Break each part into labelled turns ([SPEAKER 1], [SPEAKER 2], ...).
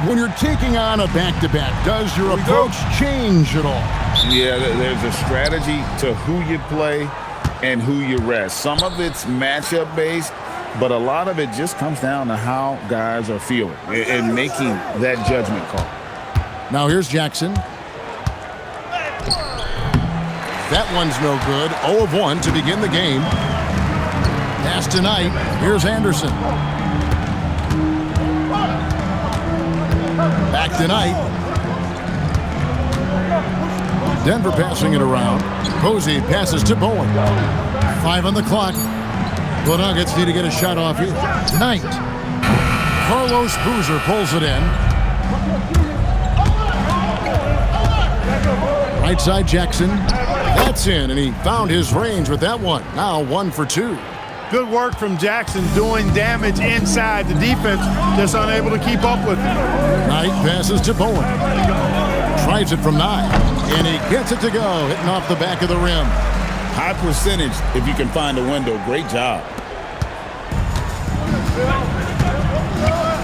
[SPEAKER 1] When you're taking on a back-to-back, does your approach change at all?
[SPEAKER 2] Yeah, there's a strategy to who you play and who you rest. Some of it's matchup based, but a lot of it just comes down to how guys are feeling and making that judgment call.
[SPEAKER 1] Now here's Jackson. That one's no good. 0 of 1 to begin the game. Pass tonight. Here's Anderson. Back tonight. Denver passing it around. Posey passes to Bowen. 5 on the clock. The Nuggets need to get a shot off here. Knight. Carlos Boozer pulls it in. Right side Jackson. That's in, and he found his range with that one. Now 1 for 2.
[SPEAKER 3] Good work from Jackson doing damage inside. The defense just unable to keep up with it.
[SPEAKER 1] Knight passes to Bowen. Tries it from 9, and he gets it to go, hitting off the back of the rim.
[SPEAKER 2] High percentage if you can find a window. Great job.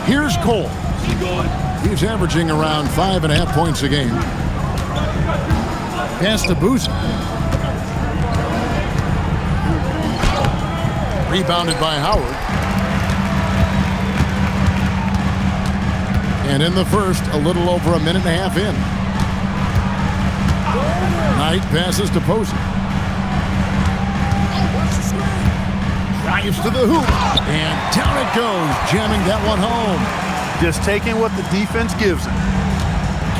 [SPEAKER 1] Here's Cole. He's averaging around 5.5 points a game. Pass to Boozer. Rebounded by Howard. And in the first, a little over a minute and a half in. Knight passes to Posey. Drives to the hoop. And down it goes, jamming that one home.
[SPEAKER 3] Just taking what the defense gives him.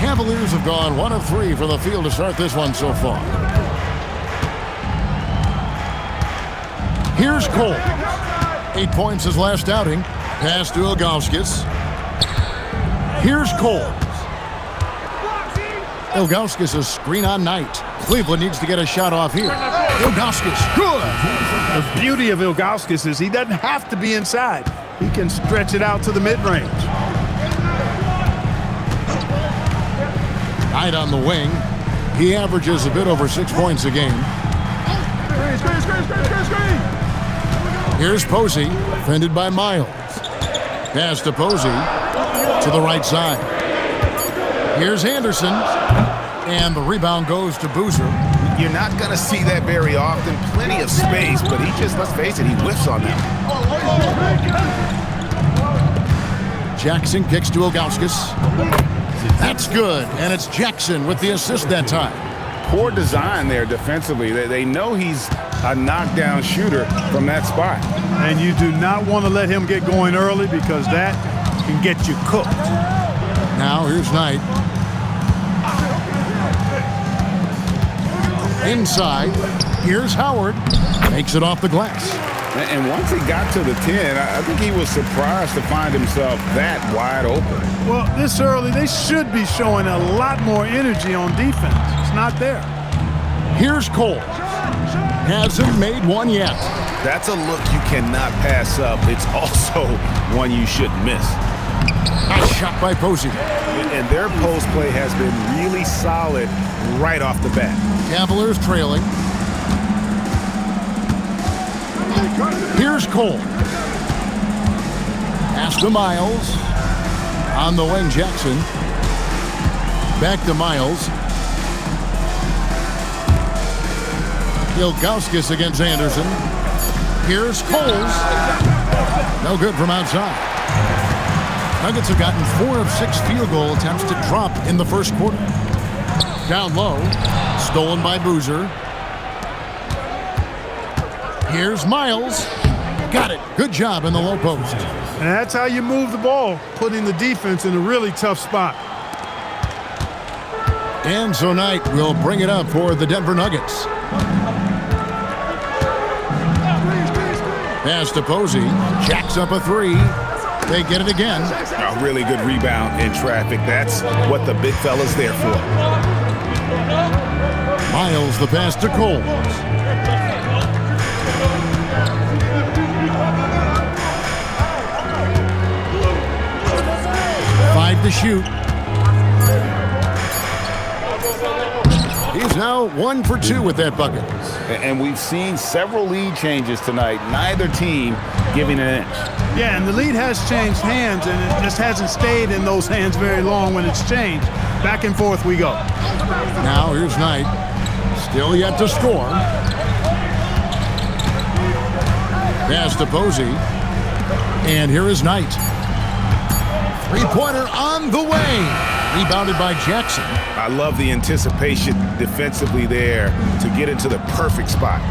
[SPEAKER 1] Cavaliers have gone 1 of 3 from the field to start this one so far. Here's Cole. 8 points his last outing. Pass to Ilgauskas. Here's Cole. Ilgauskas is screen on Knight. Cleveland needs to get a shot off here. Ilgauskas, good.
[SPEAKER 3] The beauty of Ilgauskas is he doesn't have to be inside. He can stretch it out to the mid-range.
[SPEAKER 1] Knight on the wing. He averages a bit over 6 points a game. Here's Posey, defended by Miles. Pass to Posey to the right side. Here's Anderson, and the rebound goes to Boozer.
[SPEAKER 2] You're not going to see that very often. Plenty of space, but he just, let's face it, he whiffs on that.
[SPEAKER 1] Jackson kicks to Ilgauskas. That's good, and it's Jackson with the assist that time.
[SPEAKER 2] Poor design there defensively. They know he's a knockdown shooter from that spot.
[SPEAKER 3] And you do not want to let him get going early because that can get you cooked.
[SPEAKER 1] Now here's Knight. Inside, here's Howard. Makes it off the glass.
[SPEAKER 2] And once he got to the 10, I think he was surprised to find himself that wide open.
[SPEAKER 3] Well, this early, they should be showing a lot more energy on defense. It's not there.
[SPEAKER 1] Here's Cole. Hasn't made one yet.
[SPEAKER 2] That's a look you cannot pass up. It's also one you shouldn't miss.
[SPEAKER 1] Nice shot by Posey.
[SPEAKER 2] And their post play has been really solid right off the bat.
[SPEAKER 1] Cavaliers trailing. Here's Cole. Pass to Miles. On the wing, Jackson. Back to Miles. Ilgauskas against Anderson. Here's Coles. No good from outside. Nuggets have gotten 4 of 6 field goal attempts to drop in the first quarter. Down low. Stolen by Boozer. Here's Miles. Got it. Good job in the low post.
[SPEAKER 3] And that's how you move the ball, putting the defense in a really tough spot.
[SPEAKER 1] And so Knight will bring it up for the Denver Nuggets. Pass to Posey. Jacks up a 3. They get it again.
[SPEAKER 2] A really good rebound in traffic. That's what the big fella's there for.
[SPEAKER 1] Miles the pass to Cole. 5 to shoot. He's now 1 for 2 with that bucket.
[SPEAKER 2] And we've seen several lead changes tonight. Neither team giving an inch.
[SPEAKER 3] Yeah, and the lead has changed hands, and it just hasn't stayed in those hands very long when it's changed. Back and forth we go.
[SPEAKER 1] Now here's Knight. Still yet to score. Pass to Posey. And here is Knight. Three-pointer on the way. Rebounded by Jackson.
[SPEAKER 4] I love the anticipation defensively there to get into the perfect spot.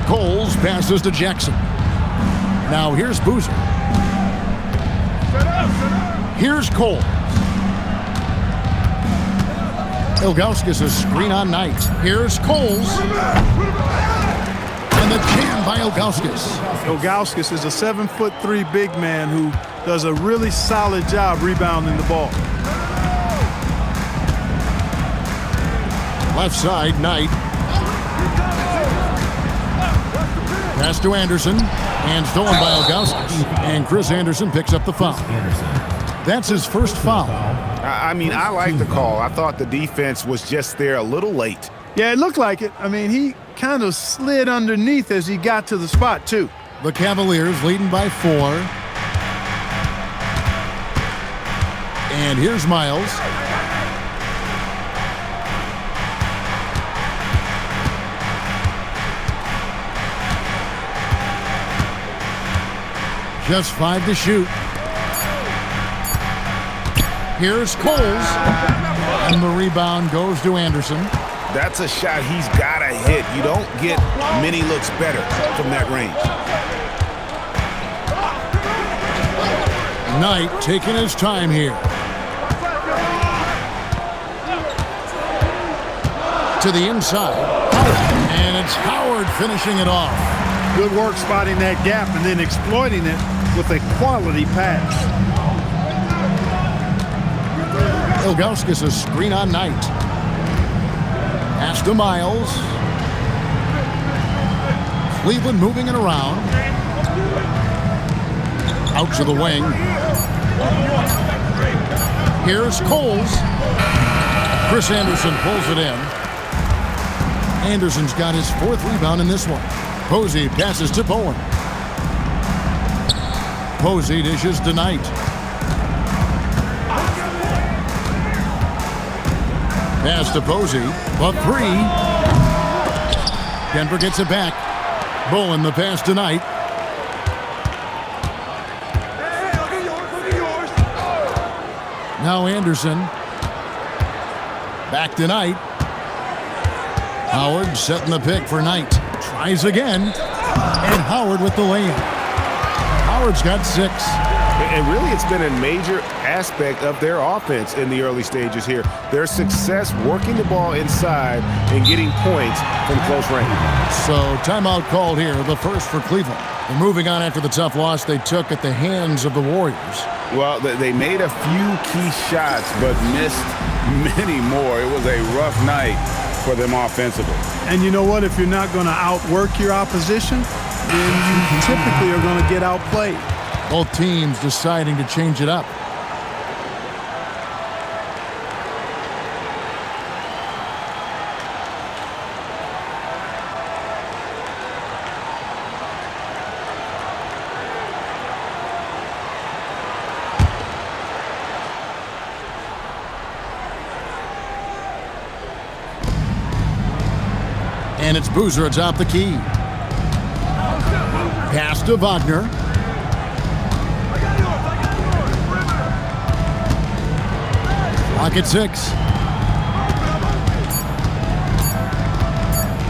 [SPEAKER 1] Coles passes to Jackson. Now here's Boozer. Here's Coles. Ilgauskas a screen on Knight. Here's Coles. And the jam by Ilgauskas.
[SPEAKER 3] Ilgauskas is a 7'3" big man who does a really solid job rebounding the ball.
[SPEAKER 1] Left side, Knight. Pass to Anderson. And stolen by Ilgauskas. And Chris Anderson picks up the foul. That's his first foul.
[SPEAKER 4] I mean, I like the call. I thought the defense was just there a little late.
[SPEAKER 3] Yeah, it looked like it. I mean, he kind of slid underneath as he got to the spot, too.
[SPEAKER 1] The Cavaliers leading by 4. And here's Miles. Just 5 to shoot. Here's Coles. And the rebound goes to Anderson.
[SPEAKER 4] That's a shot he's got to hit. You don't get many looks better from that range.
[SPEAKER 1] Knight taking his time here. To the inside. And it's Howard finishing it off.
[SPEAKER 3] Good work spotting that gap and then exploiting it with a quality pass.
[SPEAKER 1] Ilgauskas a screen on Knight. Pass to Miles. Cleveland moving it around. Out to the wing. Here's Coles. Chris Anderson pulls it in. Anderson's got his 4th rebound in this one. Posey passes to Bowen. Posey dishes to Knight. Pass to Posey. A 3. Denver gets it back. Bowen the pass to Knight. Now Anderson. Back to Knight. Howard setting the pick for Knight. Tries again. And Howard with the layup. Howard's got 6.
[SPEAKER 4] And really, it's been a major aspect of their offense in the early stages here. Their success working the ball inside and getting points from close range.
[SPEAKER 1] So timeout called here, the first for Cleveland. They're moving on after the tough loss they took at the hands of the Warriors.
[SPEAKER 2] Well, they made a few key shots, but missed many more. It was a rough night for them offensively.
[SPEAKER 3] And you know what? If you're not going to outwork your opposition, then you typically are going to get outplayed.
[SPEAKER 1] Both teams deciding to change it up. And it's Boozer atop the key. Pass to Wagner. Clock at 6.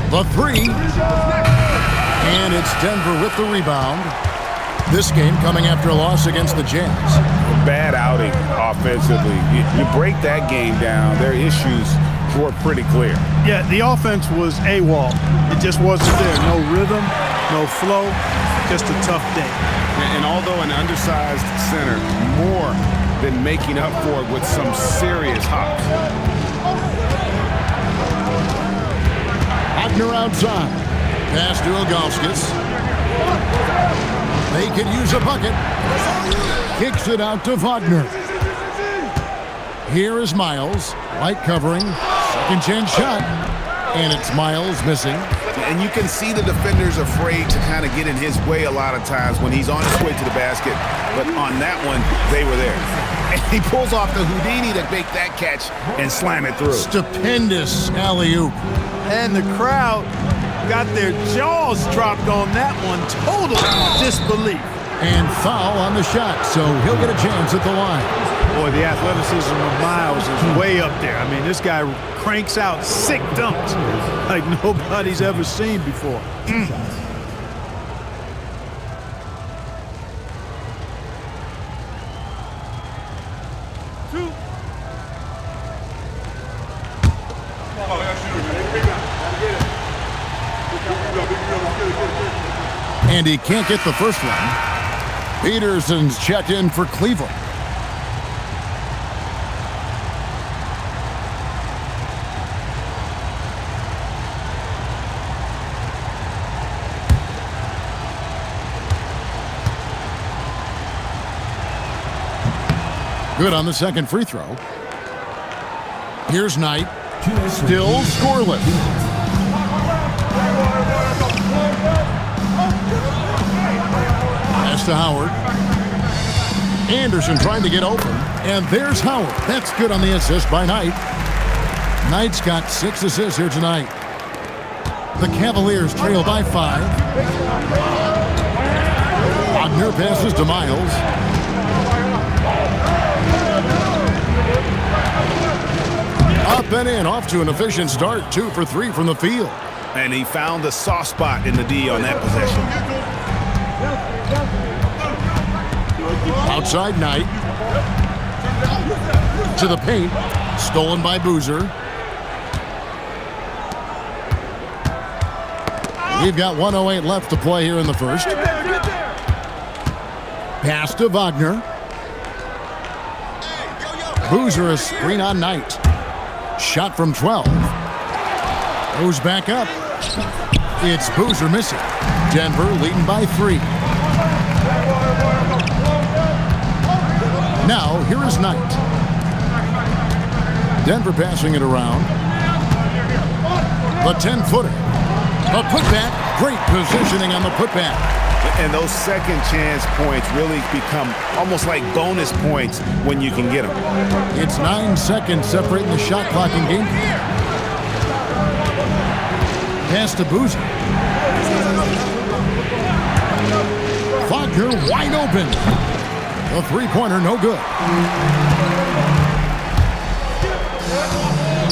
[SPEAKER 1] The 3. And it's Denver with the rebound. This game coming after a loss against the Jazz.
[SPEAKER 4] Bad outing offensively. You break that game down, their issues were pretty clear.
[SPEAKER 3] Yeah, the offense was AWOL. It just wasn't there. No rhythm, no flow, just a tough day.
[SPEAKER 4] And although an undersized center, more than making up for it with some serious hops.
[SPEAKER 1] Wagner outside. Pass to Ilgauskas. They could use a bucket. Kicks it out to Wagner. Here is Miles. Light covering. Second chance shot. And it's Miles missing.
[SPEAKER 4] And you can see the defenders afraid to kind of get in his way a lot of times when he's on his way to the basket. But on that one, they were there. And he pulls off the Houdini to make that catch and slam it through.
[SPEAKER 1] Stupendous alley-oop.
[SPEAKER 3] And the crowd got their jaws dropped on that one. Total disbelief.
[SPEAKER 1] And foul on the shot, so he'll get a chance at the line.
[SPEAKER 3] Boy, the athleticism of Miles is way up there. I mean, this guy cranks out sick dunks like nobody's ever seen before.
[SPEAKER 1] And he can't get the first one. Peterson's checked in for Cleveland. Good on the second free throw. Here's Knight. Still scoreless. Pass to Howard. Anderson trying to get open. And there's Howard. That's good on the assist by Knight. Knight's got 6 assists here tonight. The Cavaliers trail by 5. Wagner passes to Miles. Up and in, off to an efficient start. 2 for 3 from the field.
[SPEAKER 4] And he found the soft spot in the D on that possession.
[SPEAKER 1] Outside Knight. To the paint. Stolen by Boozer. We've got 1:08 left to play here in the first. Pass to Wagner. Boozer a screen on Knight. Shot from 12. Goes back up. It's Boozer missing. Denver leading by 3. Now, here is Knight. Denver passing it around. The 10-footer. A putback. Great positioning on the putback.
[SPEAKER 4] And those second chance points really become almost like bonus points when you can get them.
[SPEAKER 1] It's 9 seconds separating the shot clock and game. Pass to Boozer. Wagner wide open. The three-pointer no good.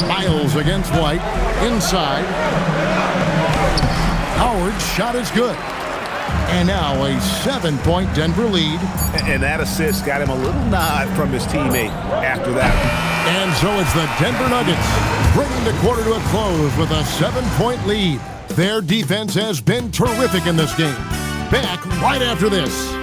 [SPEAKER 1] Miles against White. Inside. Howard's shot is good. And now a 7-point Denver lead.
[SPEAKER 4] And that assist got him a little nod from his teammate after that.
[SPEAKER 1] And so it's the Denver Nuggets bringing the quarter to a close with a 7-point lead. Their defense has been terrific in this game. Back right after this.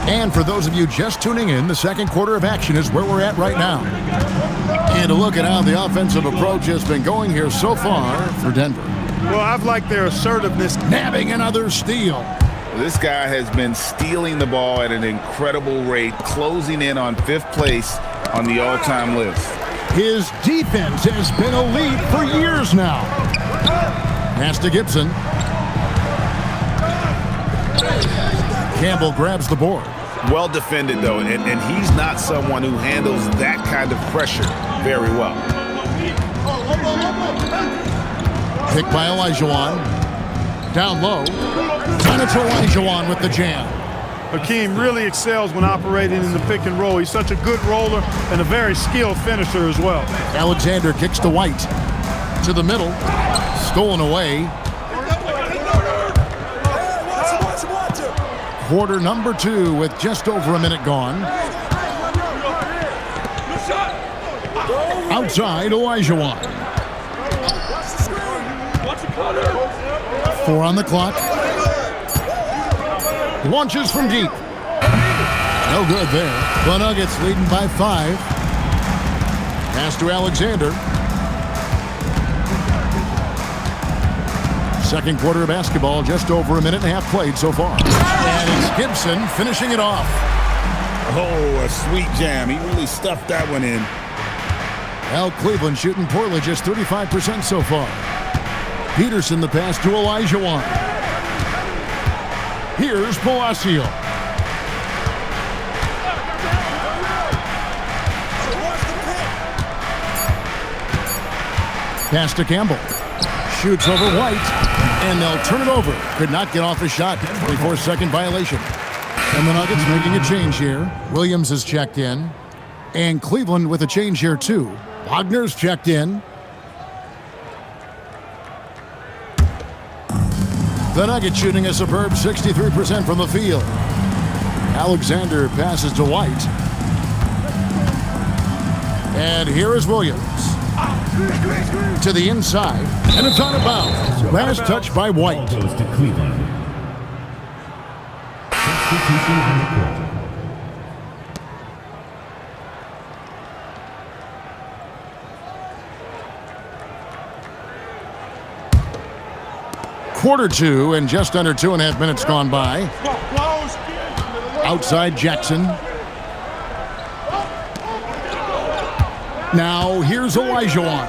[SPEAKER 1] And for those of you just tuning in, the second quarter of action is where we're at right now. And a look at how the offensive approach has been going here so far for Denver.
[SPEAKER 3] Well, I've liked their assertiveness.
[SPEAKER 1] Nabbing another steal.
[SPEAKER 2] This guy has been stealing the ball at an incredible rate, closing in on 5th place on the all-time list.
[SPEAKER 1] His defense has been elite for years now. Pass to Gibson. Campbell grabs the board.
[SPEAKER 4] Well defended, though, and he's not someone who handles that kind of pressure very well.
[SPEAKER 1] Picked by Olajuwon. Down low. And it's Olajuwon with the jam.
[SPEAKER 3] Hakeem really excels when operating in the pick and roll. He's such a good roller and a very skilled finisher as well.
[SPEAKER 1] Alexander kicks to White. To the middle. Stolen away. Quarter number 2 with just over a minute gone. Outside, Olajuwon. 4 on the clock. Launches from deep. No good there. The Nuggets leading by 5. Pass to Alexander. Second quarter of basketball, just over a minute and a half played so far. And it's Gibson finishing it off.
[SPEAKER 4] Oh, a sweet jam. He really stuffed that one in.
[SPEAKER 1] Well, Cleveland shooting poorly, just 35% so far. Peterson the pass to Olajuwon. Here's Palacio. Pass to Campbell. Shoots over White, and they'll turn it over. Could not get off a shot. 24-second violation. And the Nuggets making a change here. Williams has checked in. And Cleveland with a change here, too. Wagner's checked in. The Nuggets shooting a superb 63% from the field. Alexander passes to White. And here is Williams. To the inside, and it's out of bounds. Last touch by White.
[SPEAKER 5] Goes to Cleveland. Substitution on the court.
[SPEAKER 1] Quarter two, and just under 2.5 minutes gone by. Outside Jackson. Now here's Olajuwon.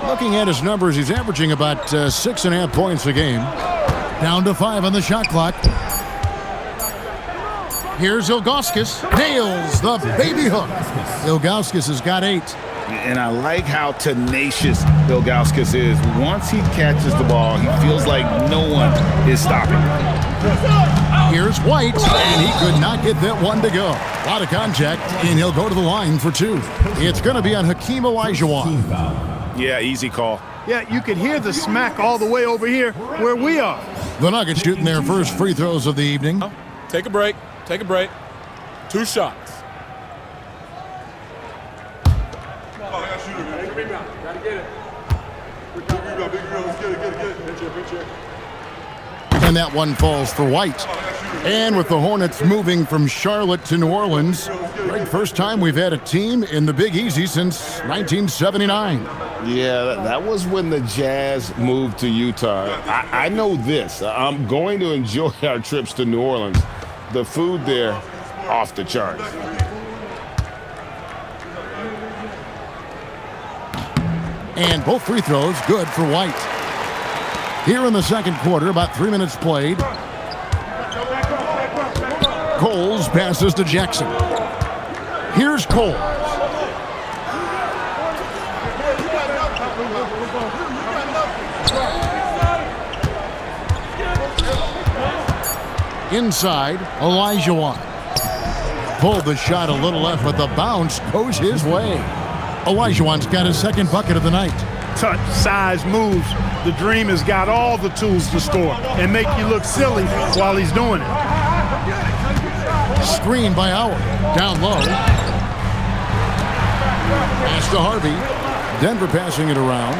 [SPEAKER 1] Looking at his numbers, he's averaging about 6.5 points a game. Down to 5 on the shot clock. Here's Ilgauskas. Nails the baby hook. Ilgauskas has got 8.
[SPEAKER 2] And I like how tenacious Ilgauskas is. Once he catches the ball, he feels like no one is stopping.
[SPEAKER 1] Here's White, and he could not get that one to go. A lot of contact, and he'll go to the line for 2. It's going to be on Hakeem Olajuwon.
[SPEAKER 4] Yeah, easy call.
[SPEAKER 3] Yeah, you can hear the smack all the way over here where we are.
[SPEAKER 1] The Nuggets shooting their first free throws of the evening.
[SPEAKER 6] Take a break. Take a break. 2 shots.
[SPEAKER 1] And that one falls for White. And with the Hornets moving from Charlotte to New Orleans, right, first time we've had a team in the Big Easy since 1979.
[SPEAKER 2] Yeah, that was when the Jazz moved to Utah. I know this. I'm going to enjoy our trips to New Orleans. The food there, off the charts.
[SPEAKER 1] And both free throws good for White. Here in the second quarter, about 3 minutes played. Coles passes to Jackson. Here's Coles. Inside, Olajuwon. Pulled the shot a little left, but the bounce goes his way. Olajuwon's got his second bucket of the night.
[SPEAKER 3] Touch, size, moves. The Dream has got all the tools to score and make you look silly while he's doing it.
[SPEAKER 1] Screen by Howard. Down low. Pass to Harvey. Denver passing it around.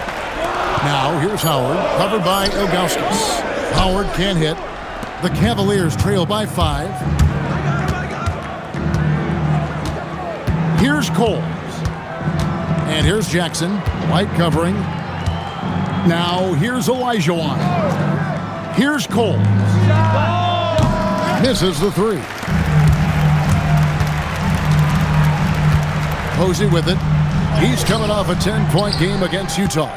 [SPEAKER 1] Now here's Howard, covered by Ilgauskas. Howard can't hit. The Cavaliers trail by 5. Here's Coles. And here's Jackson. White covering. Now here's Olajuwon. Here's Coles. Misses the 3. Posey with it. He's coming off a 10-point game against Utah.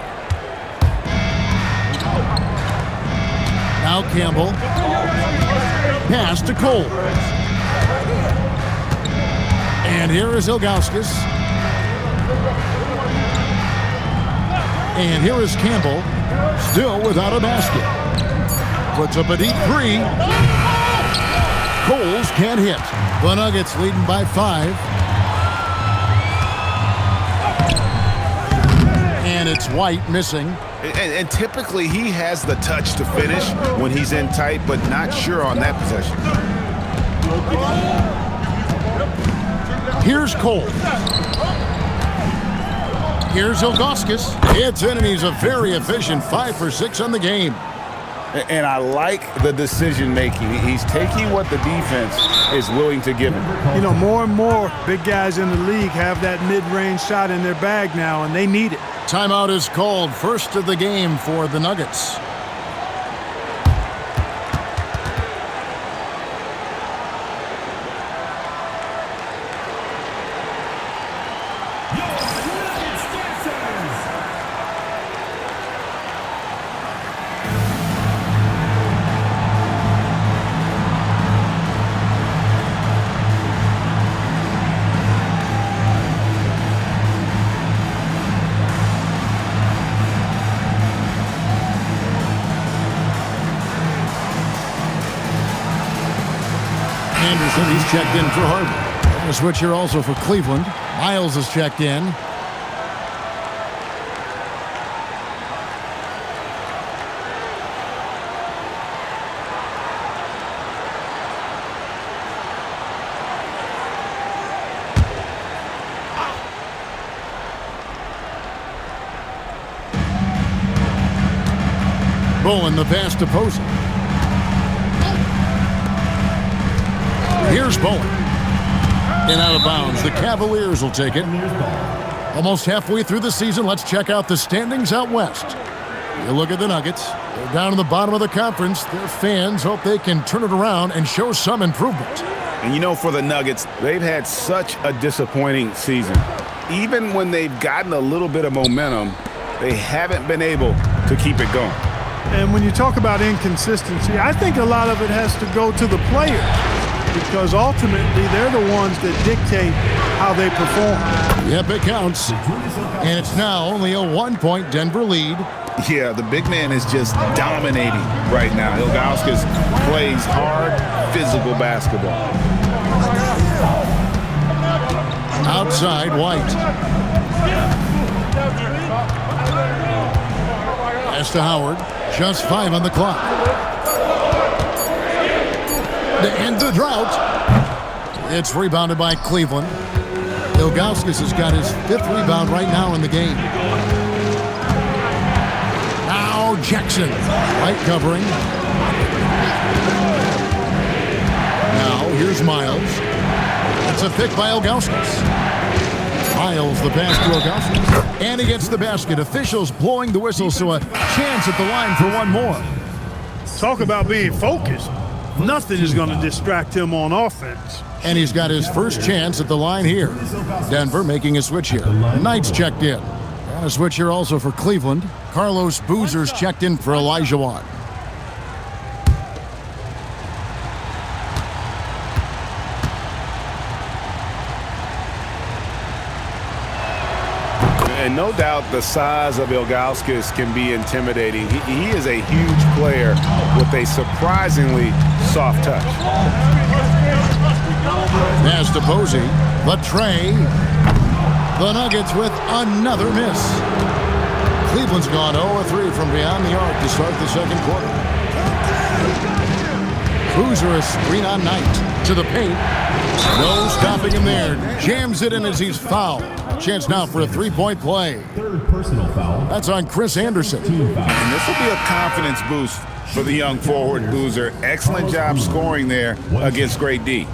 [SPEAKER 1] Now Campbell. Pass to Cole. And here is Ilgauskas. And here is Campbell, still without a basket. Puts up a deep 3. Coles can't hit. The Nuggets leading by 5. And it's White missing.
[SPEAKER 4] And typically he has the touch to finish when he's in tight, but not sure on that possession.
[SPEAKER 1] Here's Cole. Here's Ilgauskas. It's in, and he's a very efficient 5 for 6 on the game.
[SPEAKER 2] And I like the decision making. He's taking what the defense is willing to give him.
[SPEAKER 3] You know, more and more big guys in the league have that mid-range shot in their bag now, and they need it.
[SPEAKER 1] Timeout is called, first of the game for the Nuggets. He's checked in for Harvey. And a switch here also for Cleveland. Miles is checked in. Bowen, the pass to Posey. Here's Bowen. And out of bounds. The Cavaliers will take it. Almost halfway through the season, let's check out the standings out west. You look at the Nuggets. They're down in the bottom of the conference. Their fans hope they can turn it around and show some improvement.
[SPEAKER 4] And you know, for the Nuggets, they've had such a disappointing season. Even when they've gotten a little bit of momentum, they haven't been able to keep it going.
[SPEAKER 3] And when you talk about inconsistency, I think a lot of it has to go to the players because ultimately they're the ones that dictate how they perform.
[SPEAKER 1] Yep, it counts. And it's now only a 1-point Denver lead.
[SPEAKER 4] Yeah, the big man is just dominating right now. Ilgauskas plays hard, physical basketball.
[SPEAKER 1] Outside, White. Pass to Howard. Just 5 on the clock. To end the drought. It's rebounded by Cleveland. Ilgauskas has got his 5th rebound right now in the game. Now Jackson. White covering. Now here's Miles. It's a pick by Ilgauskas. Miles, the pass to Ilgauskas. And he gets the basket. Officials blowing the whistle, so a chance at the line for one more.
[SPEAKER 3] Talk about being focused. Nothing is going to distract him on offense.
[SPEAKER 1] And he's got his first chance at the line here. Denver making a switch here. Knight's checked in. And a switch here also for Cleveland. Carlos Boozer's checked in for Olajuwon.
[SPEAKER 4] And no doubt the size of Ilgauskas can be intimidating. He is a huge player with a surprisingly soft touch.
[SPEAKER 1] Pass to Posey. The tray. The Nuggets with another miss. Cleveland's gone 0-3 from beyond the arc to start the second quarter. Boozer a screen on Knight to the paint. No stopping him there. Jams it in as he's fouled. Chance now for a 3-point play.
[SPEAKER 5] Third personal foul.
[SPEAKER 1] That's on Chris Anderson.
[SPEAKER 4] And this will be a confidence boost for the young forward Boozer. Excellent job scoring there against great D.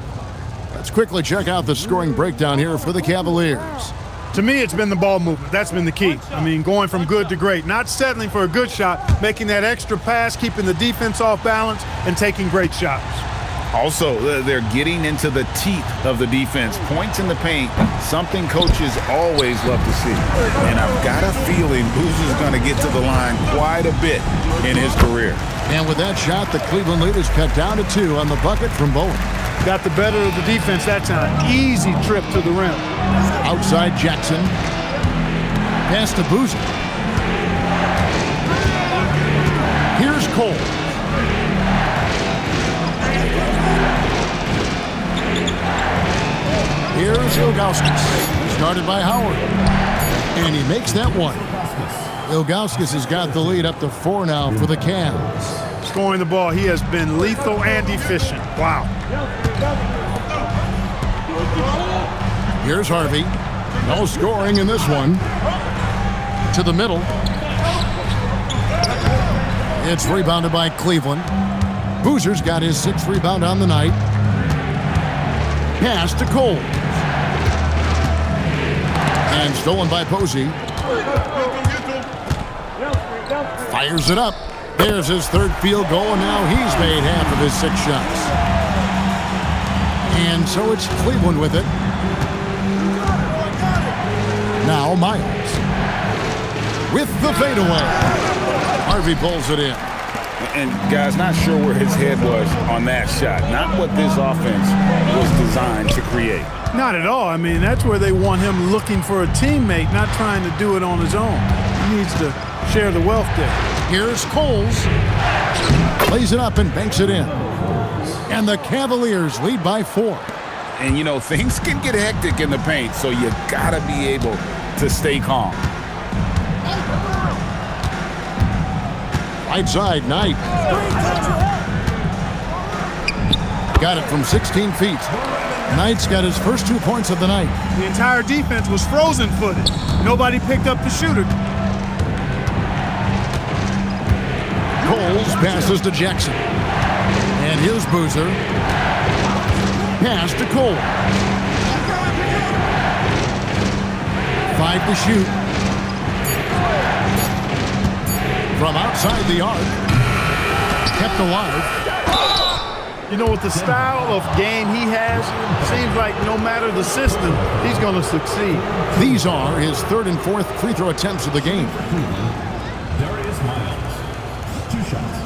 [SPEAKER 1] Let's quickly check out the scoring breakdown here for the Cavaliers.
[SPEAKER 3] To me, it's been the ball movement. That's been the key. I mean, going from good to great. Not settling for a good shot, making that extra pass, keeping the defense off balance, and taking great shots.
[SPEAKER 4] Also, they're getting into the teeth of the defense. Points in the paint, something coaches always love to see. And I've got a feeling Boozer's going to get to the line quite a bit in his career.
[SPEAKER 1] And with that shot, the Cleveland lead is cut down to 2 on the bucket from Bowen.
[SPEAKER 3] Got the better of the defense that time. Easy trip to the rim.
[SPEAKER 1] Outside Jackson. Pass to Boozer. Here's Cole. Here's Ilgauskas. Started by Howard. And he makes that one. Ilgauskas has got the lead up to 4 now for the Cavs.
[SPEAKER 3] Scoring the ball, he has been lethal and efficient. Wow.
[SPEAKER 1] Here's Harvey. No scoring in this one. To the middle. It's rebounded by Cleveland. Boozer's got his 6th rebound on the night. Pass to Cole. And stolen by Posey. Fires it up. There's his 3rd field goal, and now he's made half of his 6 shots. And so it's Cleveland with it. Now Miles. With the fadeaway. Harvey pulls it in.
[SPEAKER 4] And guys, not sure where his head was on that shot. Not what this offense was designed to create.
[SPEAKER 3] Not at all. I mean, that's where they want him looking for a teammate, not trying to do it on his own. He needs to share the wealth there.
[SPEAKER 1] Here's Coles. Plays it up and banks it in. And And the Cavaliers lead by 4.
[SPEAKER 2] And, you know, things can get hectic in the paint, so you got to be able to stay calm.
[SPEAKER 1] Right side, Knight. Got it from 16 feet. Knight's got his first 2 points of the night.
[SPEAKER 3] The entire defense was frozen-footed. Nobody picked up the shooter.
[SPEAKER 1] Coles passes to Jackson. And here's Boozer. Pass to Cole. 5 to shoot. From outside the arc. Kept alive.
[SPEAKER 7] You know, with the style of game he has, seems like no matter the system, he's going to succeed.
[SPEAKER 1] These are his 3rd and 4th free throw attempts of the game.
[SPEAKER 5] Darius Miles. 2 shots.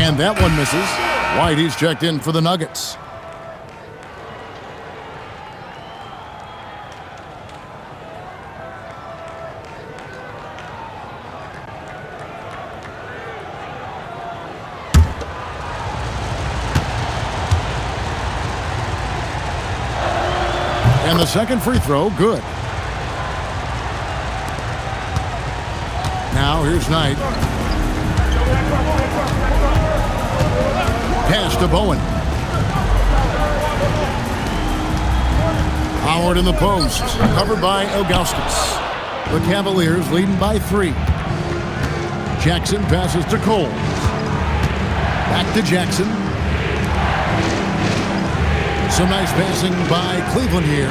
[SPEAKER 1] And that one misses. Whitey's checked in for the Nuggets. And the second free throw, good. Now here's Knight. Pass to Bowen. Howard in the post, covered by Ilgauskas. The Cavaliers leading by 3. Jackson passes to Cole. Back to Jackson. Some nice passing by Cleveland here.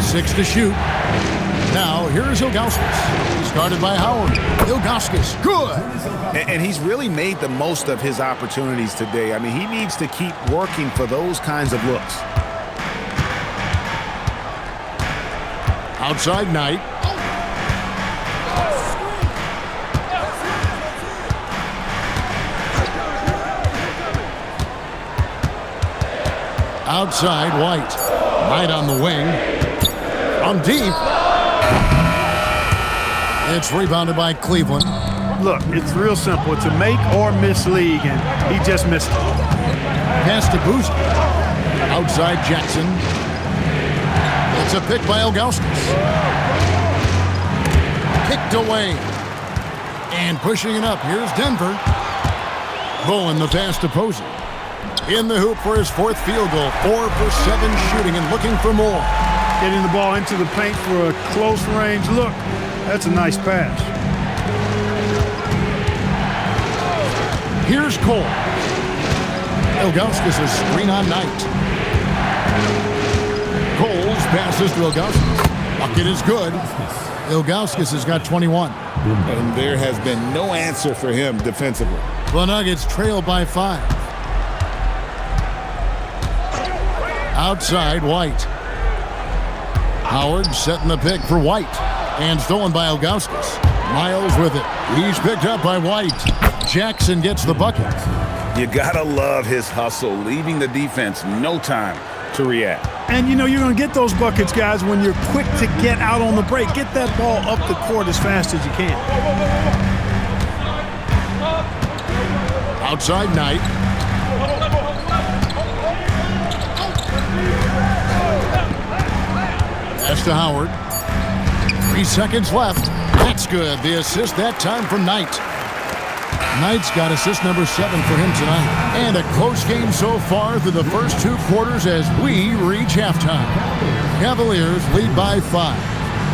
[SPEAKER 1] 6 to shoot. Now, here's Ilgauskas. He's guarded by Howard. Ilgauskas, good!
[SPEAKER 4] And he's really made the most of his opportunities today. I mean, he needs to keep working for those kinds of looks.
[SPEAKER 1] Outside Knight. Outside White. Knight on the wing. From deep. It's rebounded by Cleveland.
[SPEAKER 3] Look, it's real simple. It's a make or miss league, and he just missed it.
[SPEAKER 1] Pass to Boozer. Outside Jackson. It's a pick by Ilgauskas. Kicked away. And pushing it up. Here's Denver. Bowen the pass to Posey. In the hoop for his 4th field goal. 4 for 7 shooting and looking for more.
[SPEAKER 3] Getting the ball into the paint for a close range look. That's a nice pass.
[SPEAKER 1] Here's Cole. Ilgauskas is screen on Knight. Coles passes to Ilgauskas. Bucket is good. Ilgauskas has got 21.
[SPEAKER 2] And there has been no answer for him defensively.
[SPEAKER 1] The Nuggets trail by 5. Outside White. Howard setting the pick for White. And stolen by Ilgauskas. Miles with it. He's picked up by White. Jackson gets the bucket.
[SPEAKER 2] You gotta love his hustle, leaving the defense no time to react.
[SPEAKER 3] And, you know, you're going to get those buckets, guys, when you're quick to get out on the break. Get that ball up the court as fast as you can.
[SPEAKER 1] Outside Knight. Pass to Howard. 3 seconds left. That's good. The assist that time from Knight. Knight's got assist number 7 for him tonight. And a close game so far through the first 2 quarters as we reach halftime. Cavaliers lead by 5.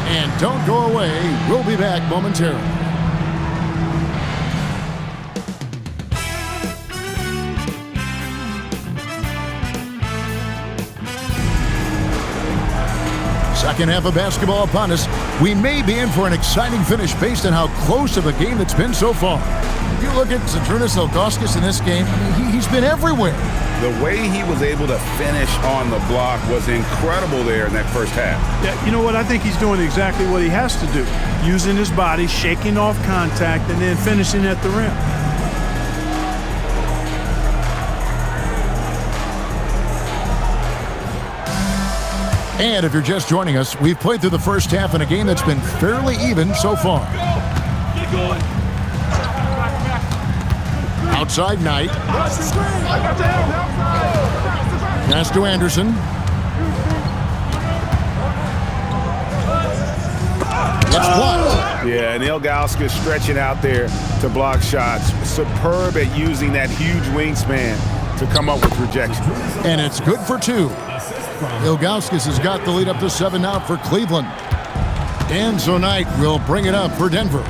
[SPEAKER 1] And don't go away. We'll be back momentarily. Second half of basketball upon us. We may be in for an exciting finish based on how close of a game it's been so far. You look at Zydrunas Ilgauskas in this game, I mean, he's been everywhere.
[SPEAKER 2] The way he was able to finish on the block was incredible there in that first half.
[SPEAKER 3] Yeah, you know what? I think he's doing exactly what he has to do. Using his body, shaking off contact, and then finishing at the rim.
[SPEAKER 1] And if you're just joining us, we've played through the first half in a game that's been fairly even so far. Outside Knight. Pass to Anderson. It's blocked.
[SPEAKER 4] Yeah, and Ilgauskas stretching out there to block shots. Superb at using that huge wingspan to come up with rejection.
[SPEAKER 1] And it's good for 2. Ilgauskas has got the lead up to 7 now for Cleveland. And so Knight will bring it up for Denver.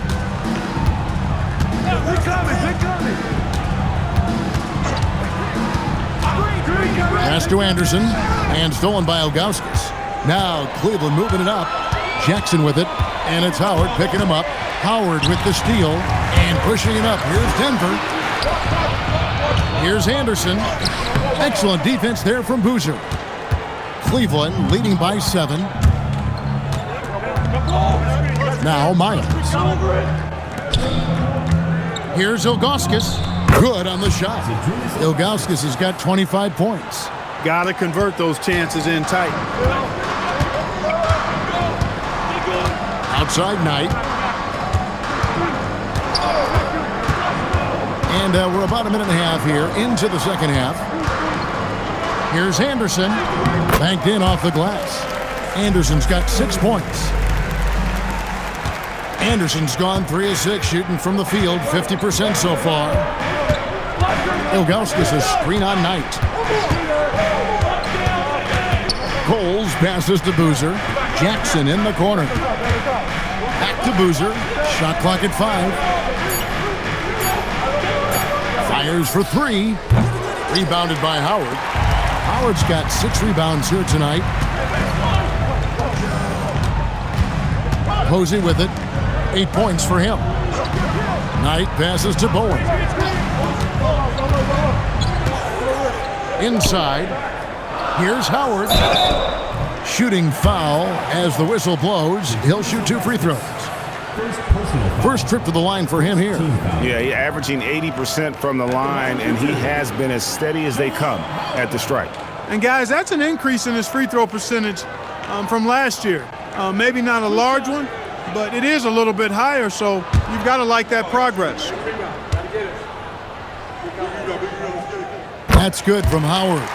[SPEAKER 1] Pass to Anderson, and stolen by Ilgauskas. Now Cleveland moving it up. Jackson with it, and it's Howard picking him up. Howard with the steal, and pushing it up. Here's Denver. Here's Anderson. Excellent defense there from Boozer. Cleveland leading by 7. Now Miles. Here's Ilgauskas. Good on the shot. Ilgauskas has got 25 points.
[SPEAKER 3] Got to convert those chances in tight.
[SPEAKER 1] Outside Knight. And we're about a minute and a half here into the second half. Here's Anderson. Banked in off the glass. Anderson's got 6 points. Anderson's gone 3 of 6 shooting from the field, 50% so far. Ilgauskas is screen on Knight. Coles passes to Boozer. Jackson in the corner. Back to Boozer. Shot clock at 5. Fires for 3. Rebounded by Howard. Howard's got 6 rebounds here tonight. Posey with it. 8 points for him. Knight passes to Bowen. Inside. Here's Howard. Shooting foul as the whistle blows. He'll shoot 2 free throws. First trip to the line for him here.
[SPEAKER 4] Yeah, he's averaging 80% from the line, and he has been as steady as they come at the stripe.
[SPEAKER 3] And guys, that's an increase in his free throw percentage from last year. Maybe not a large one, but it is a little bit higher, so you've got to like that progress.
[SPEAKER 1] That's good from Howard.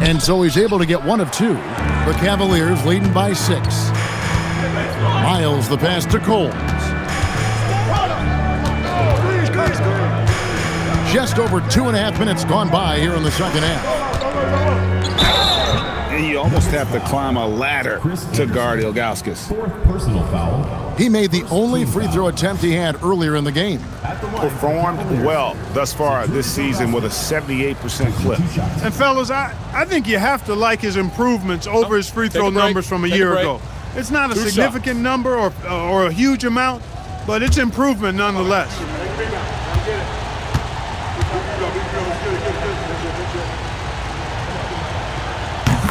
[SPEAKER 1] And so he's able to get 1 of 2. The Cavaliers leading by 6. Miles the pass to Coles. Just over 2.5 minutes gone by here in the second half.
[SPEAKER 4] And you almost have to climb a ladder to guard Ilgauskas.
[SPEAKER 5] 4th personal foul.
[SPEAKER 1] He made the only free throw attempt he had earlier in the game.
[SPEAKER 4] Performed well thus far this season with a 78% clip.
[SPEAKER 3] And fellas, I think you have to like his improvements over his free throw numbers from a year ago. It's not a significant number or a huge amount, but it's improvement nonetheless.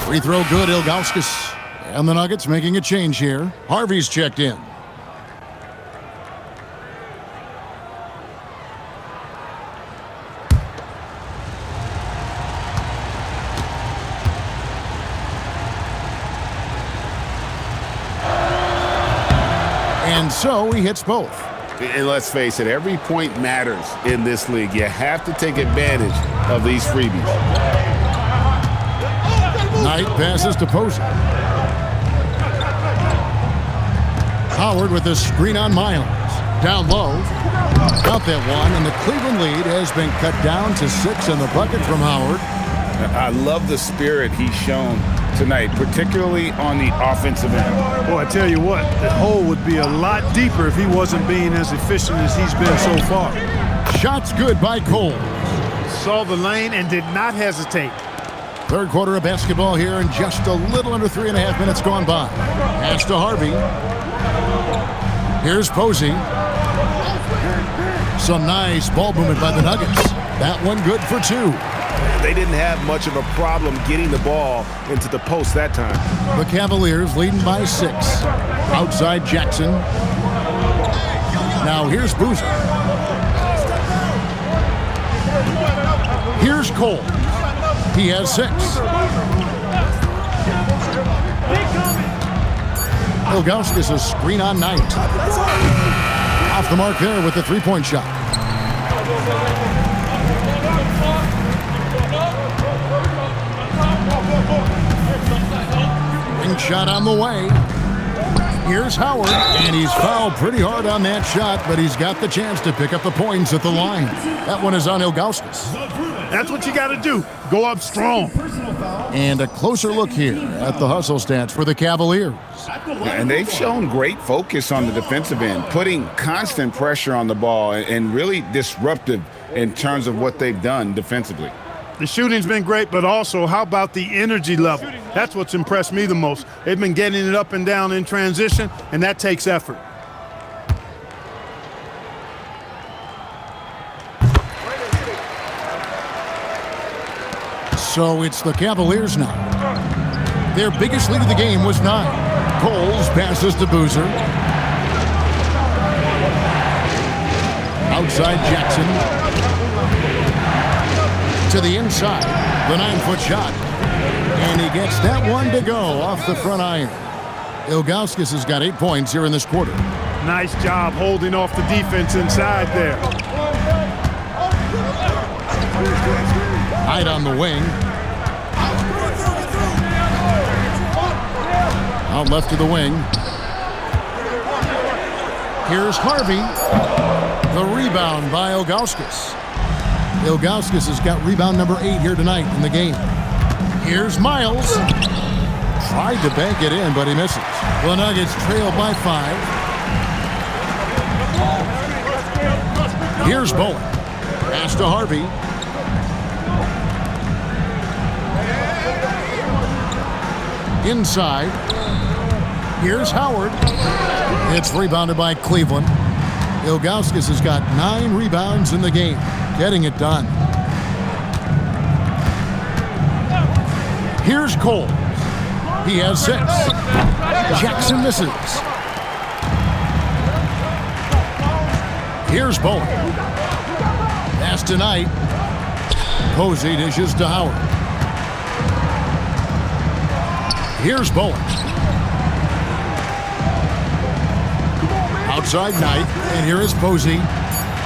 [SPEAKER 1] Free throw good, Ilgauskas. And the Nuggets making a change here. Harvey's checked in. And so he hits both.
[SPEAKER 4] And let's face it, every point matters in this league. You have to take advantage of these freebies.
[SPEAKER 1] Knight passes to Posey. Howard with a screen on Miles. Down low. Got that one, and the Cleveland lead has been cut down to 6 in the bucket from Howard.
[SPEAKER 4] I love the spirit he's shown tonight, particularly on the offensive end.
[SPEAKER 3] Boy, I tell you what, the hole would be a lot deeper if he wasn't being as efficient as he's been so far.
[SPEAKER 1] Shots good by Cole.
[SPEAKER 3] Saw the lane and did not hesitate.
[SPEAKER 1] Third quarter of basketball here, and just a little under 3.5 minutes gone by. Pass to Harvey. Here's Posey. Some nice ball movement by the Nuggets. That one good for 2.
[SPEAKER 4] They didn't have much of a problem getting the ball into the post that time.
[SPEAKER 1] The Cavaliers leading by 6. Outside Jackson. Now here's Boozer. Here's Cole. He has 6. Ilgauskas a screen on Knight. Off the mark there with the three-point shot. Ring shot on the way. Here's Howard, and he's fouled pretty hard on that shot, but he's got the chance to pick up the points at the line. That one is on Ilgauskas.
[SPEAKER 7] That's what you got to do. Go up strong.
[SPEAKER 1] And a closer look here at the hustle stats for the Cavaliers.
[SPEAKER 2] And they've shown great focus on the defensive end, putting constant pressure on the ball and really disruptive in terms of what they've done defensively.
[SPEAKER 3] The shooting's been great, but also how about the energy level? That's what's impressed me the most. They've been getting it up and down in transition, and that takes effort.
[SPEAKER 1] So it's the Cavaliers now. Their biggest lead of the game was 9. Coles passes to Boozer. Outside Jackson. To the inside. The 9-foot shot. And he gets that one to go off the front iron. Ilgauskas has got 8 points here in this quarter.
[SPEAKER 3] Nice job holding off the defense inside there.
[SPEAKER 1] Hyde on the wing. Out left to the wing. Here's Harvey. The rebound by Ilgauskas. Ilgauskas has got rebound number 8 here tonight in the game. Here's Miles. Tried to bank it in, but he misses. The Nuggets trail by 5. Here's Bowen. Pass to Harvey. Inside. Here's Howard. It's rebounded by Cleveland. Ilgauskas has got 9 rebounds in the game, getting it done. Here's Cole. He has 6. Jackson misses. Here's Bowen. Pass to Knight. Posey dishes to Howard. Here's Bowen. Outside Knight, and here is Posey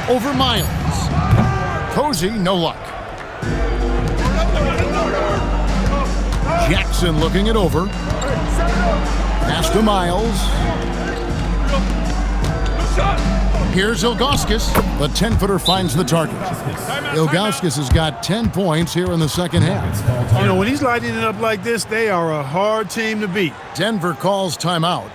[SPEAKER 1] over Miles. Posey, no luck. Jackson looking it over. Pass to Miles. Here's Ilgauskas. The 10-footer finds the target. Ilgauskas has got 10 points here in the second half.
[SPEAKER 3] You know, when he's lighting it up like this, they are a hard team to beat.
[SPEAKER 1] Denver calls timeout.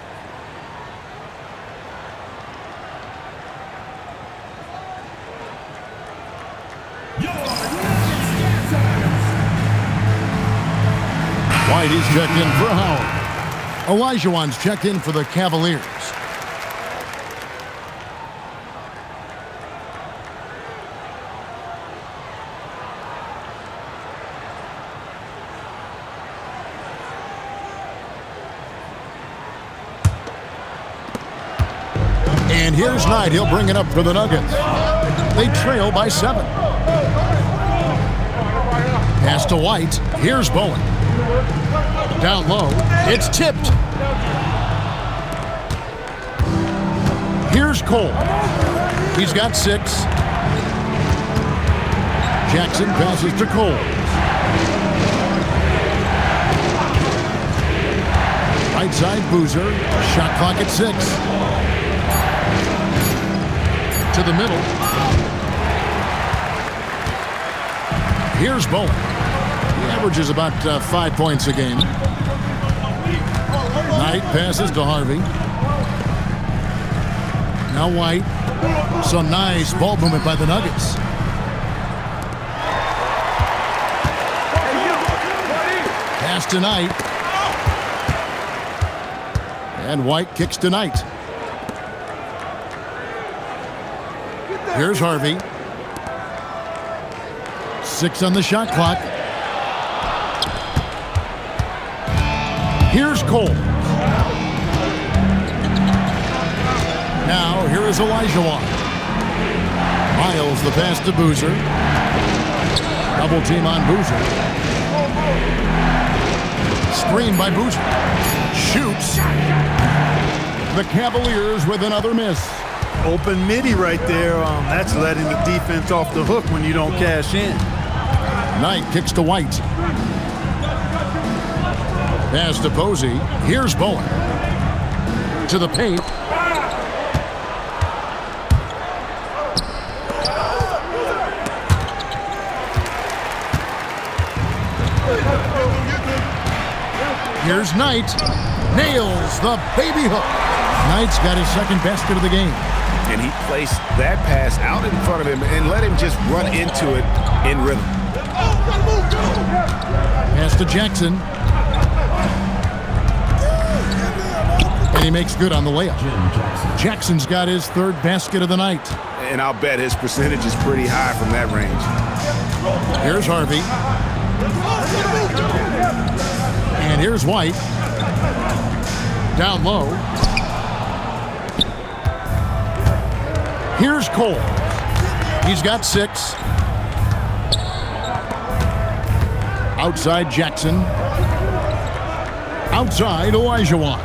[SPEAKER 1] Whitey's checked in for Howard. Olajuwon's checked in for the Cavaliers. And here's Knight. He'll bring it up for the Nuggets. They trail by 7. Pass to White. Here's Bowen. Down low. It's tipped. Here's Cole. He's got 6. Jackson passes to Cole. Right side Boozer. Shot clock at 6. To the middle. Here's Bowen. He averages about 5 points a game. Knight passes to Harvey. Now White. Some nice ball movement by the Nuggets. Pass to Knight. And White kicks to Knight. Here's Harvey. 6 on the shot clock. Here's Cole. Now, here is Olajuwon. Miles the pass to Boozer. Double team on Boozer. Screen by Boozer. Shoots. The Cavaliers with another miss.
[SPEAKER 3] Open midi right there. That's letting the defense off the hook when you don't cash in.
[SPEAKER 1] Knight kicks to White. Pass to Posey. Here's Bowen. To the paint. Here's Knight. Nails the baby hook. Knight's got his second basket of the game.
[SPEAKER 4] And he placed that pass out in front of him and let him just run into it in rhythm.
[SPEAKER 1] Pass to Jackson. And he makes good on the layup. Jackson's got his third basket of the night.
[SPEAKER 4] And I'll bet his percentage is pretty high from that range.
[SPEAKER 1] Here's Harvey. And here's White. Down low. Here's Cole. He's got 6. Outside Jackson. Outside Olajuwon.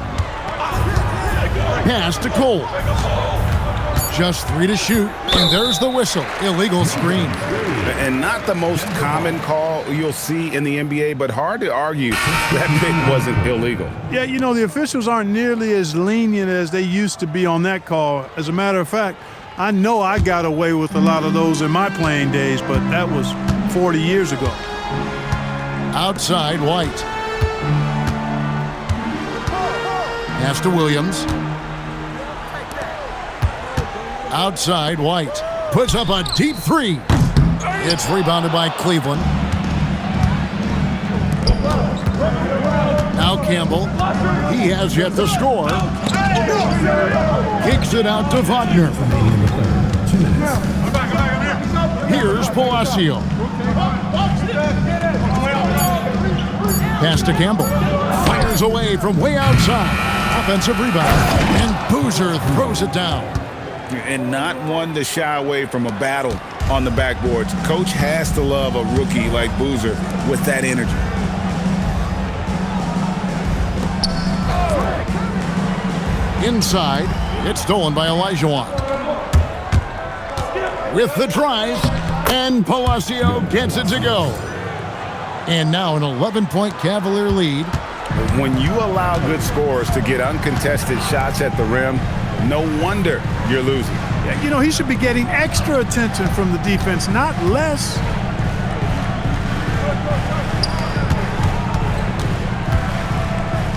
[SPEAKER 1] Pass to Cole. Just 3 to shoot, and there's the whistle. Illegal screen.
[SPEAKER 4] And not the most common call you'll see in the NBA, but hard to argue that pick wasn't illegal.
[SPEAKER 3] Yeah, you know, the officials aren't nearly as lenient as they used to be on that call. As a matter of fact, I know I got away with a lot of those in my playing days, but that was 40 years ago.
[SPEAKER 1] Outside White. Pass to Williams. Outside White. Puts up a deep 3. It's rebounded by Cleveland. Now Campbell. He has yet to score. Kicks it out to Wagner. Here's Palacio. Pass to Campbell. Fires away from way outside. Offensive rebound. And Boozer throws it down.
[SPEAKER 2] And not one to shy away from a battle on the backboards. Coach has to love a rookie like Boozer with that energy.
[SPEAKER 1] Inside, it's stolen by Olajuwon. With the drive, and Palacio gets it to go. And now an 11-point Cavalier lead.
[SPEAKER 2] When you allow good scorers to get uncontested shots at the rim, no wonder you're losing.
[SPEAKER 3] Yeah, you know, he should be getting extra attention from the defense, not less.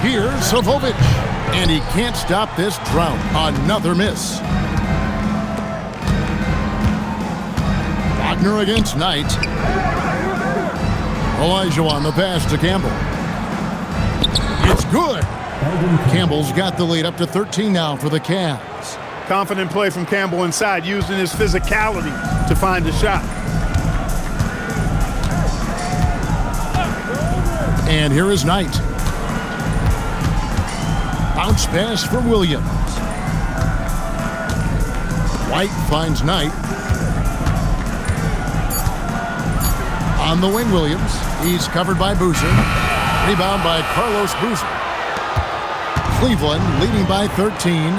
[SPEAKER 1] Here's Savovic. And he can't stop this drought. Another miss. Wagner against Knight. Olajuwon the pass to Campbell. It's good. Campbell's got the lead up to 13 now for the Cavs.
[SPEAKER 3] Confident play from Campbell inside, using his physicality to find the shot.
[SPEAKER 1] And here is Knight. Bounce pass for Williams. White finds Knight. On the wing, Williams. He's covered by Boozer. Rebound by Carlos Boozer. Cleveland leading by 13.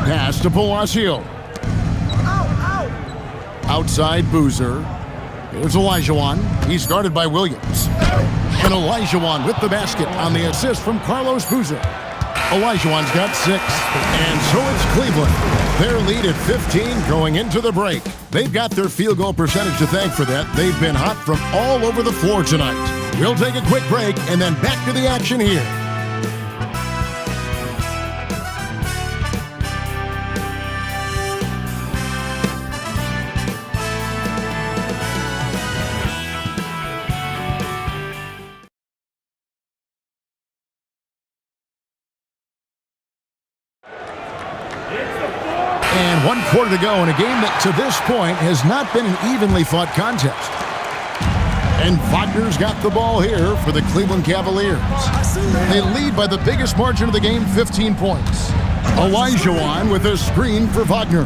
[SPEAKER 1] Pass to Palacio. Outside Boozer. Here's Olajuwon. He's guarded by Williams. And Olajuwon with the basket on the assist from Carlos Boozer. Olajuwon's got 6. And so it's Cleveland. Their lead at 15 going into the break. They've got their field goal percentage to thank for that. They've been hot from all over the floor tonight. We'll take a quick break and then back to the action here. And 1 1 quarter to go in a game that to this point has not been an evenly fought contest. And Wagner's got the ball here for the Cleveland Cavaliers. They lead by the biggest margin of the game, 15 points. Olajuwon with a screen for Wagner.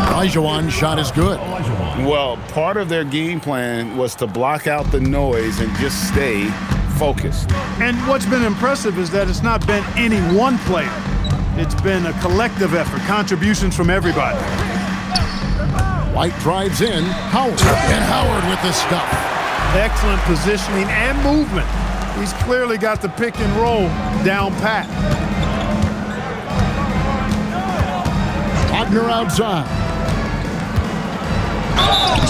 [SPEAKER 1] Olajuwon's shot is good.
[SPEAKER 2] Well, part of their game plan was to block out the noise and just stay focused.
[SPEAKER 3] And what's been impressive is that it's not been any one player. It's been a collective effort, contributions from everybody.
[SPEAKER 1] White drives in, Howard, and Howard with the stuff.
[SPEAKER 3] Excellent positioning and movement. He's clearly got the pick and roll down pat.
[SPEAKER 1] Wagner outside.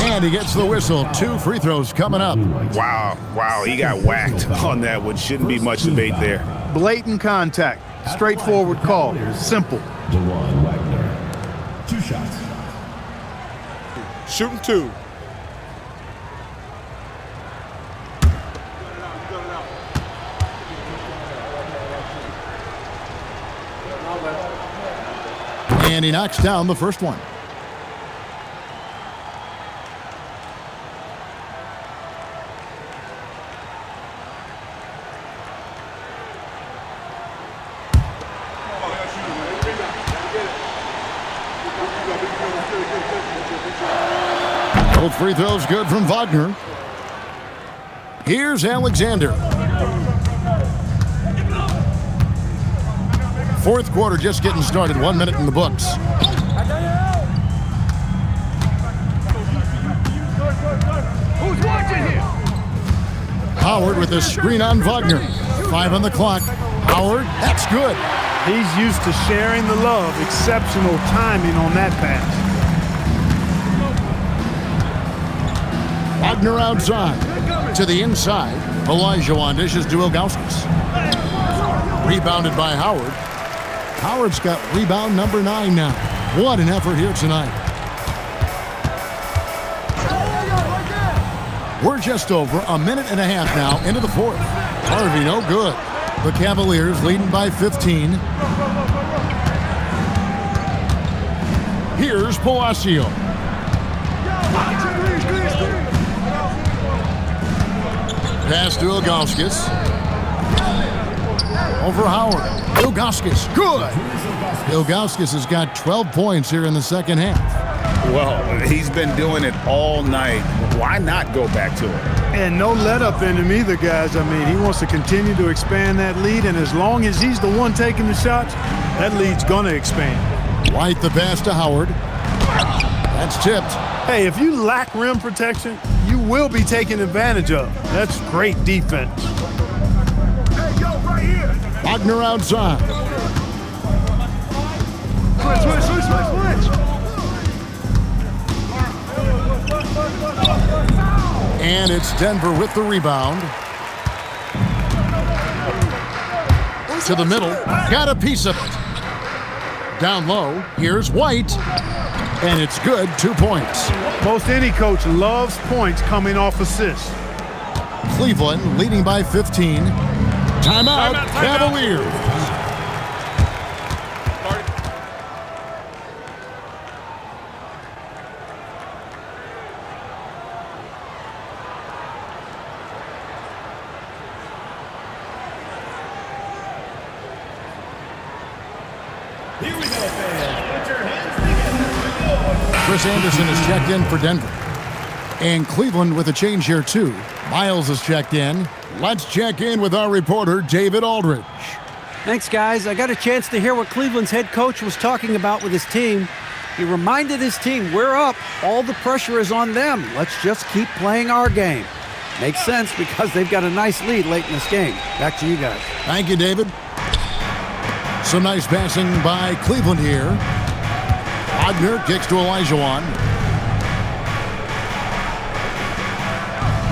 [SPEAKER 1] And he gets the whistle. 2 free throws coming up.
[SPEAKER 4] Wow, he got whacked on that one. Shouldn't be much debate there.
[SPEAKER 3] Blatant contact. Straightforward call. Simple.
[SPEAKER 5] DeJuan Wagner. 2 shots.
[SPEAKER 6] Shooting 2.
[SPEAKER 1] And he knocks down the first one. Both free throws good from Wagner. Here's Alexander. Fourth quarter just getting started. 1 minute in the books.
[SPEAKER 8] Who's watching here?
[SPEAKER 1] Howard with a screen on Wagner. 5 on the clock. Howard, that's good.
[SPEAKER 3] He's used to sharing the love. Exceptional timing on that pass.
[SPEAKER 1] Wagner outside. To the inside. Olajuwon dishes to Ilgauskas. Rebounded by Howard. Howard's got rebound number 9 now. What an effort here tonight. We're just over a minute and a half now into the fourth. Harvey, no good. The Cavaliers leading by 15. Here's Palacio. Pass to Ilgauskas. Over Howard. Ilgauskas, good. Ilgauskas has got 12 points here in the second half.
[SPEAKER 2] Well, he's been doing it all night. Why not go back to it?
[SPEAKER 3] And no let up in him either, guys. I mean, he wants to continue to expand that lead, and as long as he's the one taking the shots, that lead's going to expand.
[SPEAKER 1] White the pass to Howard. That's tipped.
[SPEAKER 3] Hey, if you lack rim protection, you will be taken advantage of. That's great defense.
[SPEAKER 8] Hey, yo, right here.
[SPEAKER 1] Wagner outside.
[SPEAKER 8] Switch.
[SPEAKER 1] And it's Denver with the rebound. To the middle. Got a piece of it. Down low. Here's White. And it's good. 2 points.
[SPEAKER 3] Most any coach loves points coming off assists.
[SPEAKER 1] Cleveland leading by 15. Timeout, Cavaliers.
[SPEAKER 5] Here we go, fans. Put your hands together.
[SPEAKER 1] Chris Anderson is checked in for Denver. And Cleveland with a change here, too. Miles is checked in. Let's check in with our reporter, David Aldridge.
[SPEAKER 9] Thanks, guys. I got a chance to hear what Cleveland's head coach was talking about with his team. He reminded his team, we're up. All the pressure is on them. Let's just keep playing our game. Makes sense because they've got a nice lead late in this game. Back to you guys.
[SPEAKER 1] Thank you, David. Some nice passing by Cleveland here. Wagner kicks to Olajuwon.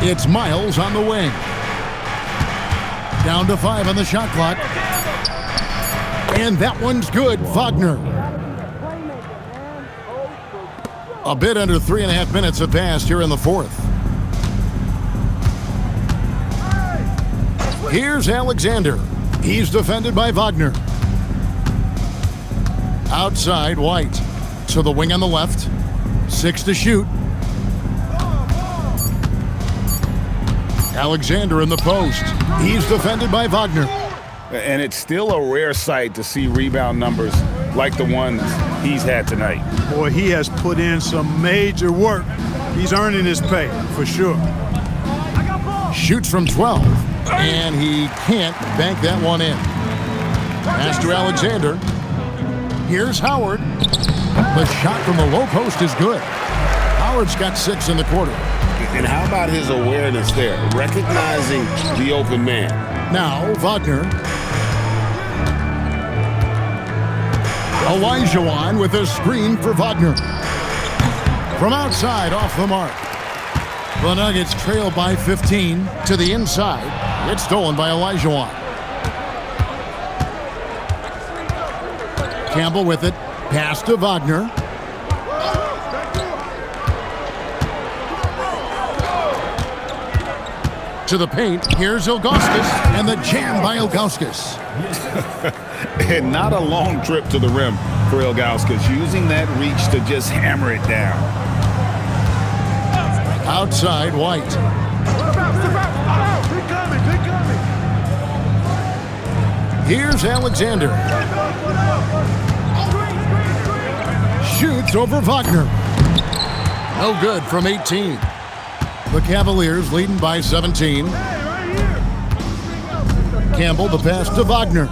[SPEAKER 1] It's Miles on the wing. Down to 5 on the shot clock. And that one's good. Wagner. A bit under 3.5 minutes have passed here in the fourth. Here's Alexander. He's defended by Wagner. Outside, White. to the wing on the left. 6 to shoot. Alexander in the post. He's defended by Wagner.
[SPEAKER 2] And it's still a rare sight to see rebound numbers like the ones he's had tonight.
[SPEAKER 3] Boy, he has put in some major work. He's earning his pay, for sure.
[SPEAKER 1] Shoots from 12, and he can't bank that one in. Pass to Alexander. Here's Howard. The shot from the low post is good. Howard's got 6 in the quarter.
[SPEAKER 4] And how about his awareness there, recognizing the open man?
[SPEAKER 1] Now, Wagner. Olajuwon with a screen for Wagner. From outside, off the mark. The Nuggets trail by 15 to the inside. It's stolen by Olajuwon. Campbell with it. Pass to Wagner. To the paint. Here's Ilgauskas. And the jam by Ilgauskas.
[SPEAKER 2] And not a long trip to the rim for Ilgauskas, using that reach to just hammer it down.
[SPEAKER 1] Outside, White. Here's Alexander. Shoots over Wagner. No good from 18. The Cavaliers leading by 17. Campbell, the pass to Wagner.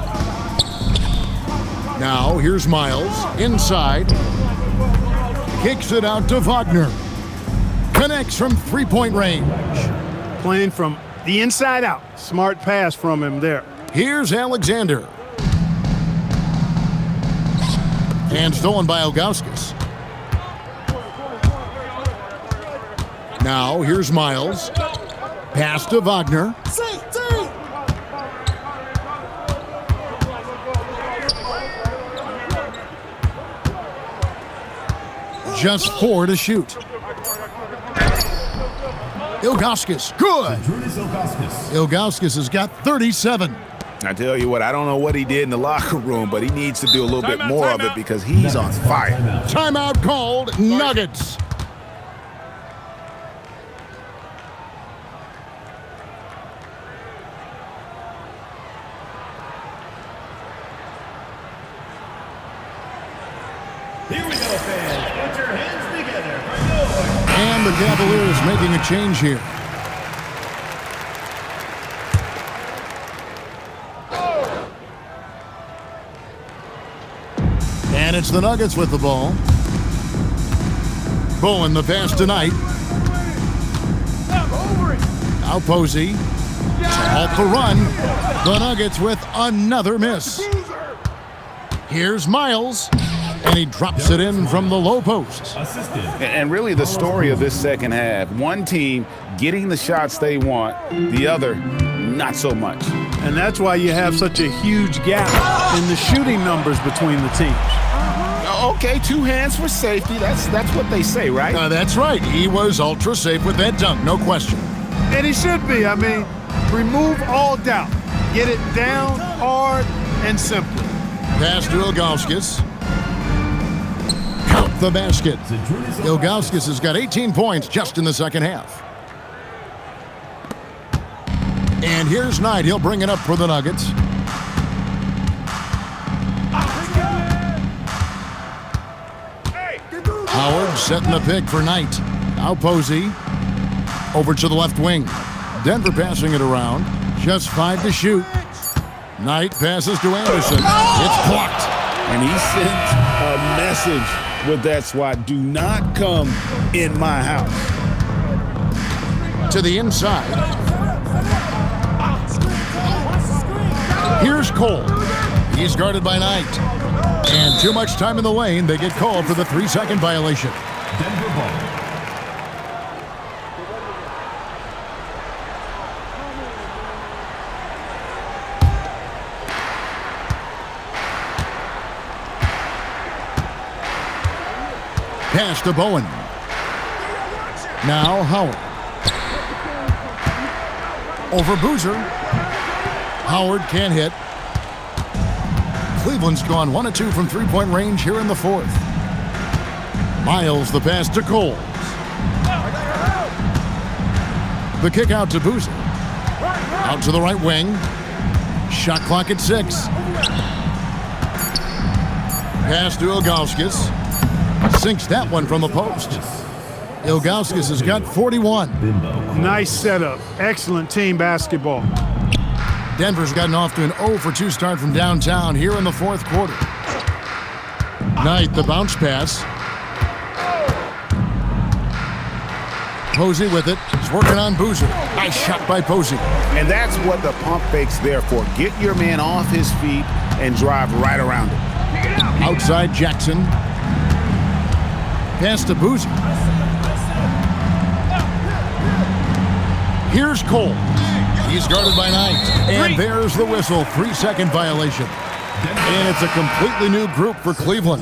[SPEAKER 1] Now, here's Miles. Inside. Kicks it out to Wagner. Connects from three-point range.
[SPEAKER 3] Playing from the inside out. Smart pass from him there.
[SPEAKER 1] Here's Alexander. And stolen by Ilgauskas. Now, here's Miles. Pass to Wagner. Just 4 to shoot. Ilgauskas, good. Ilgauskas has got 37.
[SPEAKER 4] I tell you what, I don't know what he did in the locker room, but he needs to do a little bit more of it because he's on fire.
[SPEAKER 1] Timeout called, Nuggets.
[SPEAKER 5] Here we go, fans. Put your hands together.
[SPEAKER 1] And the Cavaliers making a change here. And it's the Nuggets with the ball. Bowen the pass tonight. Now Posey to halt the run. The Nuggets with another miss. Here's Miles. And he drops it in from the low post.
[SPEAKER 2] And really the story of this second half, one team getting the shots they want, the other not so much.
[SPEAKER 3] And that's why you have such a huge gap in the shooting numbers between the teams.
[SPEAKER 2] Okay, 2 hands for safety. That's what they say, right?
[SPEAKER 1] That's right. He was ultra safe with that dunk, no question.
[SPEAKER 3] And he should be. I mean, remove all doubt. Get it down hard and simply.
[SPEAKER 1] Pass to Ilgauskas. Count the basket. Ilgauskas has got 18 points just in the second half. And here's Knight. He'll bring it up for the Nuggets. Howard setting the pick for Knight. Now Posey. Over to the left wing. Denver passing it around. Just 5 to shoot. Knight passes to Anderson. It's blocked.
[SPEAKER 2] And he sent a message with that swat. Do not come in my house.
[SPEAKER 1] To the inside. Here's Cole. He's guarded by Knight. And too much time in the lane. They get called for the 3-second violation.
[SPEAKER 5] Denver ball.
[SPEAKER 1] Pass to Bowen. Now Howard. Over Boozer. Howard can't hit. Cleveland's gone 1 of 2 from three-point range here in the fourth. Miles the pass to Coles. The kick out to Boozer. Out to the right wing. Shot clock at 6. Pass to Ilgauskas. Sinks that one from the post. Ilgauskas has got 41.
[SPEAKER 3] Nice setup. Excellent team basketball.
[SPEAKER 1] Denver's gotten off to an 0-for-2 start from downtown here in the fourth quarter. Knight, the bounce pass. Posey with it. He's working on Boozer. Nice shot by Posey.
[SPEAKER 4] And that's what the pump fake's there for. Get your man off his feet and drive right around him.
[SPEAKER 1] Outside Jackson. Pass to Boozer. Here's Cole. He's guarded by Knight. And there's the whistle. 3-second violation. And it's a completely new group for Cleveland.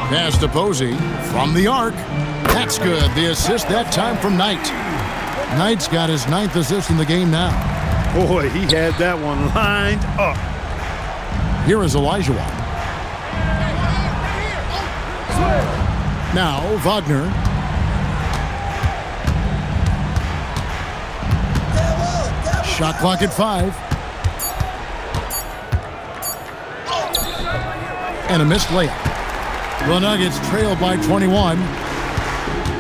[SPEAKER 1] Pass to Posey from the arc. That's good. The assist that time from Knight. Knight's got his 9th assist in the game now.
[SPEAKER 3] Boy, he had that one lined up.
[SPEAKER 1] Here is Olajuwon. Now Wagner. Shot clock at 5. And a missed layup. The Nuggets trail by 21.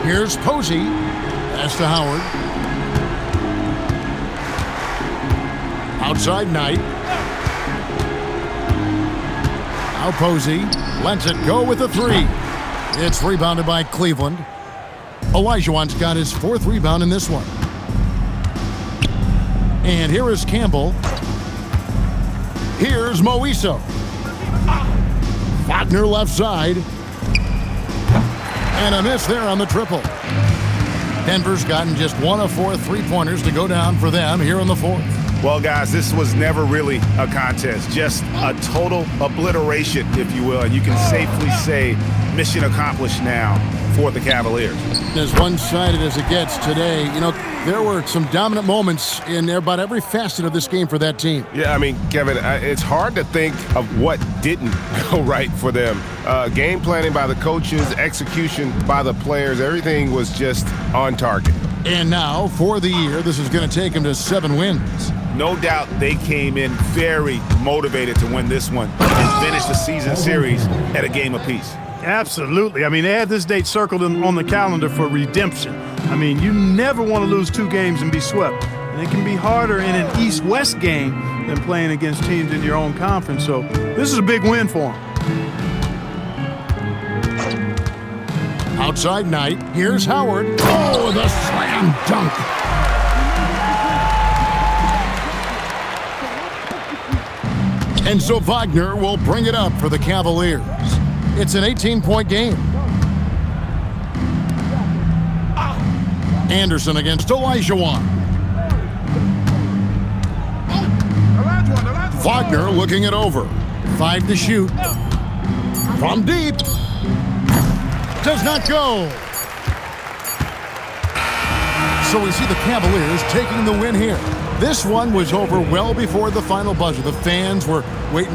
[SPEAKER 1] Here's Posey. Pass to Howard. Outside Knight. Now Posey lets it go with a 3. It's rebounded by Cleveland. Olajuwon's got his 4th rebound in this one. And here is Campbell. Here's Moiso. Wagner left side. And a miss there on the triple. Denver's gotten just 1 of 4 3-pointers to go down for them here in the 4th.
[SPEAKER 4] Well, guys, this was never really a contest. Just a total obliteration, if you will. And you can safely say mission accomplished now for the Cavaliers.
[SPEAKER 1] As one-sided as it gets today, you know, there were some dominant moments in about every facet of this game for that team.
[SPEAKER 10] Yeah, I mean, Kevin, it's hard to think of what didn't go right for them. Game planning by the coaches, execution by the players, everything was just on target.
[SPEAKER 1] And now, for the year, this is going to take them to 7 wins.
[SPEAKER 4] No doubt they came in very motivated to win this one and finish the season series at a game apiece.
[SPEAKER 3] Absolutely. I mean, they had this date circled on the calendar for redemption. I mean, you never want to lose 2 games and be swept. And it can be harder in an East-West game than playing against teams in your own conference. So this is a big win for them.
[SPEAKER 1] Outside Knight. Here's Howard. Oh, the slam dunk. And so Wagner will bring it up for the Cavaliers. It's an 18-point game. Anderson against Olajuwon. Wagner looking it over. 5 to shoot. From deep. Does not go. So we see the Cavaliers taking the win here. This one was over well before the final buzzer. The fans were waiting for